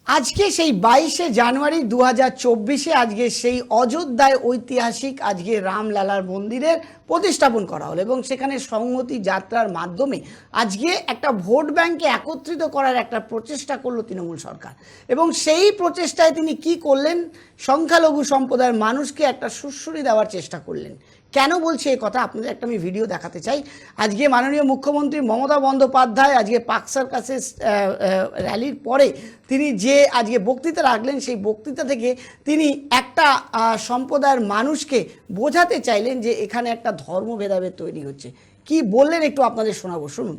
আজকে সেই 22শে জানুয়ারি 2024 আজকে সেই অযোধ্যায় ঐতিহাসিক আজকে রামলালার মন্দিরের প্রতিস্থাপন করা হলো এবং সেখানে সংহতি যাত্রার মাধ্যমে আজকে একটা ভোট ব্যাংকে একত্রিত করার একটা প্রচেষ্টা করলো তৃণমূল সরকার। এবং সেই প্রচেষ্টায় তিনি কি করলেন, সংখ্যালঘু সম্প্রদায়ের মানুষকে একটা সুশ্রী দেওয়ার চেষ্টা করলেন। কেন বলছি এই কথা আপনাদের একটা আমি ভিডিও দেখাতে চাই। আজকে মাননীয় মুখ্যমন্ত্রী মমতা বন্দ্যোপাধ্যায় আজকে পাকসার কাছে র্যালির পরে তিনি যে আজকে বক্তৃতা রাখলেন, সেই বক্তৃতা থেকে তিনি একটা সম্প্রদায়ের মানুষকে বোঝাতে চাইলেন যে এখানে একটা ধর্ম ভেদাভেদ তৈরি হচ্ছে। কি বললেন একটু আপনাদের শোনাবো, শুনুন।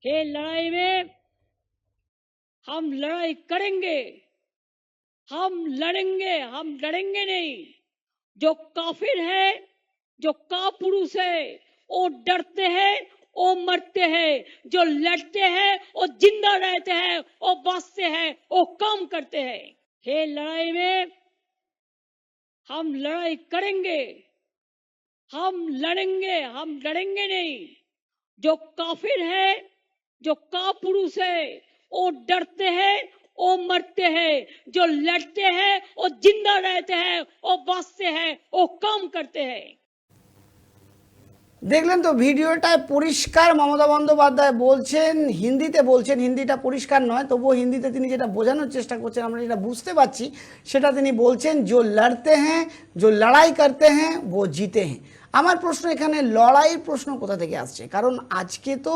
ये लड़ाई में हम लड़ाई करेंगे, हम लड़ेंगे नहीं। जो काफिर है, जो कापुरुष है, वो डरते हैं, वो मरते हैं। जो लड़ते हैं वो जिंदा रहते हैं, वो बचते हैं, वो काम करते हैं। ये लड़ाई में हम लड़ाई करेंगे, हम लड़ेंगे नहीं। जो काफिर है, जो कापुरुष है, वो डरते हैं, वो मरते हैं। जो लड़ते हैं वो जिंदा रहते हैं, वो बचते हैं, वो काम करते हैं। দেখলেন তো ভিডিওটায় পরিষ্কার মমতা বন্দ্যোপাধ্যায় বলছেন, হিন্দিতে বলছেন, হিন্দিটা পরিষ্কার নয়, তবুও হিন্দিতে তিনি যেটা বোঝানোর চেষ্টা করছেন আমরা যেটা বুঝতে পারছি সেটা তিনি বলছেন, जो लड़ते हैं, जो लड़ाई करते हैं, वो जीते हैं। আমার প্রশ্ন এখানে লড়াইয়ের প্রশ্ন কোথা থেকে আসছে? কারণ আজকে তো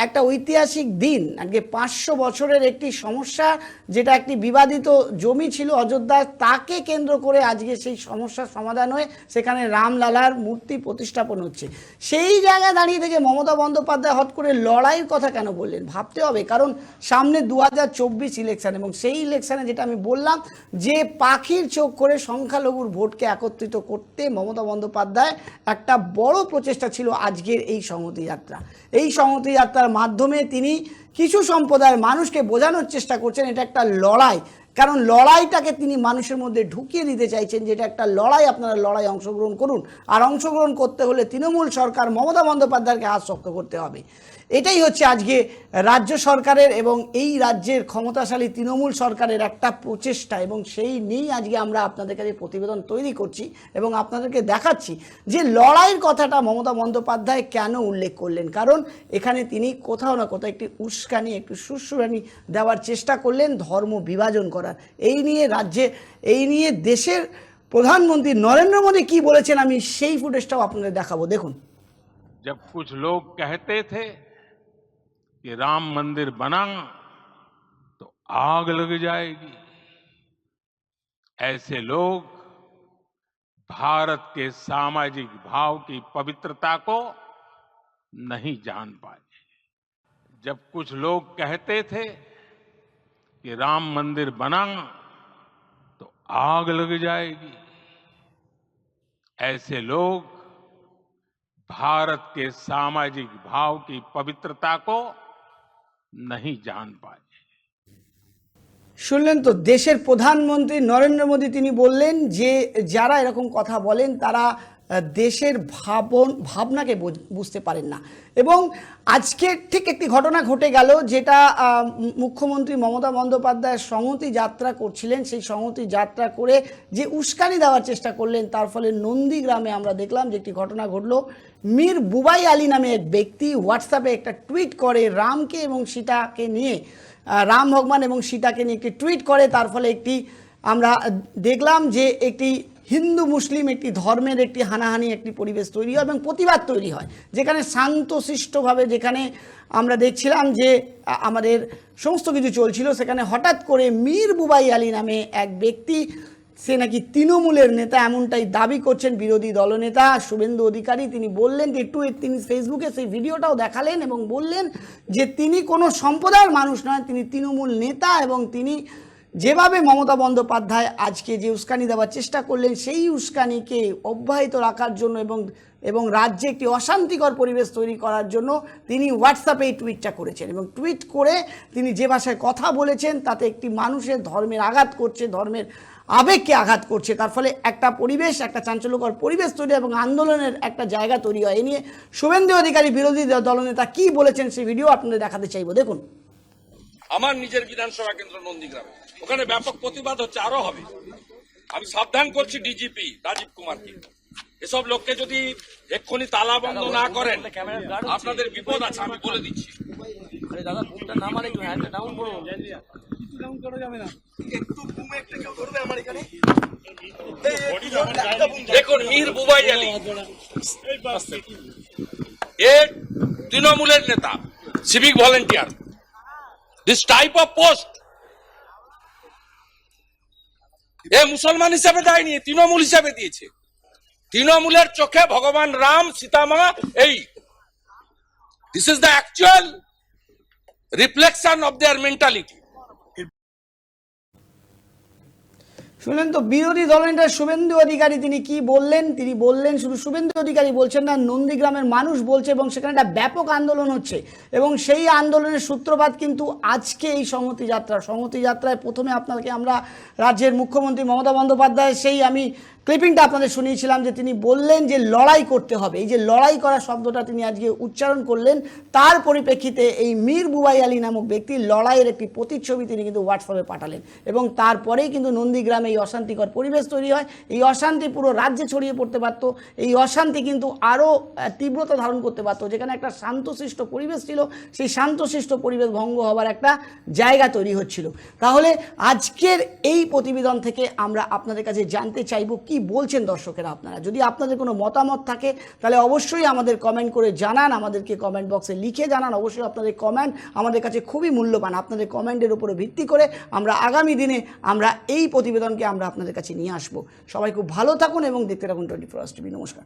একটা ঐতিহাসিক দিন, আজকে 500 বছরের একটি সমস্যা, যেটা একটি বিবাদিত জমি ছিল অযোধ্যায়, তাকে কেন্দ্র করে আজকে সেই সমস্যার সমাধান হয়ে সেখানে রামলালার মূর্তি প্রতিস্থাপন হচ্ছে। সেই জায়গায় দাঁড়িয়ে থেকে মমতা বন্দ্যোপাধ্যায় হট করে লড়াইয়ের কথা কেন বললেন ভাবতে হবে। কারণ সামনে 2024 ইলেকশন, এবং সেই ইলেকশনে যেটা আমি বললাম যে পাখির চোখ করে সংখ্যালঘুর ভোটকে একত্রিত করতে মমতা বন্দ্যোপাধ্যায় একটা বড় প্রচেষ্টা ছিল আজকের এই সংহতি যাত্রা। এই সংহতি যাত্রার মাধ্যমে তিনি কিছু সম্প্রদায়ের মানুষকে বোঝানোর চেষ্টা করছেন এটা একটা লড়াই। কারণ লড়াইটাকে তিনি মানুষের মধ্যে ঢুকিয়ে দিতে চাইছেন যে এটা একটা লড়াই, আপনারা লড়াই অংশগ্রহণ করুন। আর অংশগ্রহণ করতে হলে তৃণমূল সরকার মমতা বন্দ্যোপাধ্যায়কে হাত শক্ত করতে হবে। এটাই হচ্ছে আজকে রাজ্য সরকারের এবং এই রাজ্যের ক্ষমতাশালী তৃণমূল সরকারের একটা প্রচেষ্টা, এবং সেই নিয়েই আজকে আমরা আপনাদের কাছে প্রতিবেদন তৈরি করছি এবং আপনাদেরকে দেখাচ্ছি যে লড়াইয়ের কথাটা মমতা বন্দ্যোপাধ্যায় কেন উল্লেখ করলেন। কারণ এখানে তিনি কোথাও না কোথাও একটি উস্কানি, একটু সুশ্রুরানি দেওয়ার চেষ্টা করলেন ধর্ম বিভাজন করার। এই নিয়ে দেশের প্রধানমন্ত্রী নরেন্দ্র মোদী কি বলেছেন আমি সেই ফুটেজটাও আপনাদের দেখাবো, দেখুন। जब कुछ लोग कहते थे कि राम मंदिर बना तो आग लग जाएगी, ऐसे लोग भारत के सामाजिक भाव की पवित्रता को नहीं जान पाए। जब कुछ लोग कहते थे कि राम मंदिर बना तो आग लग जाएगी, ऐसे लोग भारत के सामाजिक भाव की पवित्रता को नहीं जान पाए। শুনলেন তো, দেশের প্রধানমন্ত্রী নরেন্দ্র মোদী তিনি বললেন যে যারা এরকম কথা বলেন তারা দেশের ভাবনাকে বুঝতে পারেন না। এবং আজকে ঠিক একটি ঘটনা ঘটে গেল, যেটা মুখ্যমন্ত্রী মমতা বন্দ্যোপাধ্যায় সংহতি যাত্রা করছিলেন, সেই সংহতি যাত্রা করে যে উস্কানি দেওয়ার চেষ্টা করলেন, তার ফলে নন্দীগ্রামে আমরা দেখলাম যে একটি ঘটনা ঘটলো। মীর বুবাই আলী নামে এক ব্যক্তি হোয়াটসঅ্যাপে একটা টুইট করে রামকে এবং সীতাকে নিয়ে, রাম ভগবান এবং সীতাকে নিয়ে একটি টুইট করে। তার ফলে একটি আমরা দেখলাম যে একটি হিন্দু মুসলিম একটি ধর্মের একটি হানাহানি একটি পরিবেশ তৈরি হয় এবং প্রতিবাদ তৈরি হয়, যেখানে শান্তশিষ্টভাবে, যেখানে আমরা দেখছিলাম যে আমাদের সমস্ত কিছু চলছিল, সেখানে হঠাৎ করে মীর বুবাই আলী নামে এক ব্যক্তি, সে নাকি তৃণমূলের নেতা এমনটাই দাবি করছেন বিরোধী দলনেতা শুভেন্দু অধিকারী, তিনি বললেন যে তিনি ফেসবুকে সেই ভিডিওটাও দেখালেন এবং বললেন যে তিনি কোনো সম্প্রদায়ের মানুষ নয়, তিনি তৃণমূল নেতা, এবং তিনি যেভাবে মমতা বন্দ্যোপাধ্যায় আজকে যে উস্কানি দেওয়ার চেষ্টা করলেন সেই উস্কানিকে অব্যাহত রাখার জন্য এবং রাজ্যে একটি অশান্তিকর পরিবেশ তৈরি করার জন্য তিনি হোয়াটসঅ্যাপে এই টুইটটা করেছেন। এবং টুইট করে তিনি যে ভাষায় কথা বলেছেন তাতে একটি মানুষের ধর্মের আঘাত করছে, ধর্মের আবেগকে আঘাত করছে। তার ফলে একটা পরিবেশ, একটা চাঞ্চল্যকর পরিবেশ তৈরি এবং আন্দোলনের একটা জায়গা তৈরি হয়। এ নিয়ে শুভেন্দু অধিকারী বিরোধী দলনেতা কি বলেছেন সেই ভিডিও আপনাদের দেখাতে চাইব, দেখুন। আমার নিজের বিধানসভা কেন্দ্র নন্দীগ্রামে, ওখানে ব্যাপক প্রতিবাদ হচ্ছে, আরো হবে। আমি সাবধান করছি ডিজিপি রাজীব কুমারকে, এসব লোককে যদি এক্ষুনি তালা বন্ধ না করেন আপনাদের বিপদ আছে, আমি বলে দিচ্ছি। দেখুন মীর বুবাই আলী, এ তৃণমূলের নেতা, civic volunteer. This type of post এ মুসলমান হিসাবে দেয়নি, তৃণমূল হিসাবে দিয়েছে। তৃণমূলের চোখে ভগবান রাম সীতামা, এই this is the actual reflection of their mentality. শুনলেন তো বিরোধী দলনেতা শুভেন্দু অধিকারী তিনি কি বললেন। তিনি বললেন শুধু শুভেন্দু অধিকারী বলছেন না, নন্দীগ্রামের মানুষ বলছে এবং সেখানে একটা ব্যাপক আন্দোলন হচ্ছে এবং সেই আন্দোলনের সূত্রপাত কিন্তু আজকে এই সংহতি যাত্রায় প্রথমে আপনাকে আমরা রাজ্যের মুখ্যমন্ত্রী মমতা বন্দ্যোপাধ্যায় সেই আমি ক্লিপিংটা আপনাদের শুনিয়েছিলাম যে তিনি বললেন যে লড়াই করতে হবে। এই যে লড়াই করা শব্দটা তিনি আজকে উচ্চারণ করলেন, তার পরিপ্রেক্ষিতে এই মীর বুবাই আলী নামক ব্যক্তি লড়াইয়ের একটি প্রতিচ্ছবি তিনি কিন্তু হোয়াটসঅ্যাপে পাঠালেন এবং তারপরেই কিন্তু নন্দীগ্রামে এই অশান্তিকর পরিবেশ তৈরি হয়। এই অশান্তি পুরো রাজ্যে ছড়িয়ে পড়তে পারত, এই অশান্তি কিন্তু আরও তীব্রতা ধারণ করতে পারত। যেখানে একটা শান্তশিষ্ট পরিবেশ ছিল, সেই শান্তশিষ্ট পরিবেশ ভঙ্গ হবার একটা জায়গা তৈরি হচ্ছিল। তাহলে আজকের এই প্রতিবেদন থেকে আমরা আপনাদের কাছে জানতে চাইব কি বলছেন দর্শকেরা। আপনারা যদি আপনাদের কোনো মতামত থাকে তাহলে অবশ্যই আমাদের কমেন্ট করে জানান, আমাদেরকে কমেন্ট বক্সে লিখে জানান। অবশ্যই আপনাদের কমেন্ট আমাদের কাছে খুবই মূল্যবান। আপনাদের কমেন্টের উপরে ভিত্তি করে আমরা আগামী দিনে আমরা এই প্রতিবেদনকে আমরা আপনাদের কাছে নিয়ে আসব। সবাই খুব ভালো থাকুন এবং দেখতে থাকুন 24 আওয়ার্স টিভি। নমস্কার।